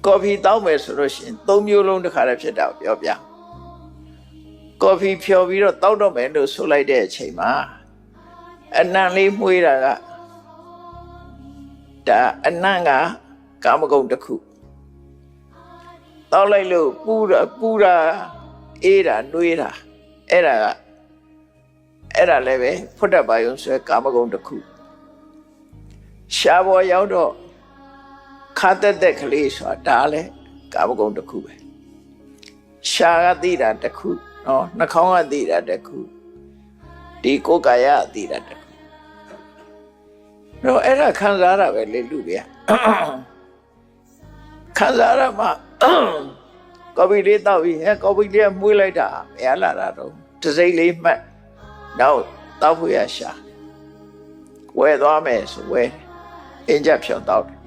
ကော်ဖီတောင်းမယ်ဆိုလို့ရှိရင်၃မျိုးလုံးတစ်ခါတည်းဖြစ်တာပြောပြကော်ဖီဖြော်ပြီးတော့တောက်တော့မယ်လို့ဆိုလိုက်တဲ့အချိန်မှာအနံ့လေးမှုေးတာကဒါအနံ့ကကာမဂုဏ်တစ်ခုတောက်လိုက်လို့ပူတာအေးတာနှွေးတာအဲ့ဒါလည်းပဲဖွတ်တတ်ပါယုံဆိုကာမဂုဏ်တစ်ခုရှားပေါ်ရောက်တော့ခါတက်ကလေးဆိုတာဒါလည်းကာမဂုဏ်တစ်ခုပဲရှားကသိတာတစ်ခုနော်နှာခေါင်းကသိတာတစ်ခုဒီကိုယ်ကာယကသိတာတစ်ခုတော့အဲ့ဒါခံစားရပဲလေလူတွေကခံစားရမှာကော်ဖီလေးတောက်ပြီးကော်ဖီလေးမှုေးလိုက်တာမရလာတာတော့တစိမ့်လေးမှတ်နောက်တောက်ဖို့ရရှာဝယ်သွားမယ်ဆိုဝယ်အင်းကြဖြော်တောက်တယ်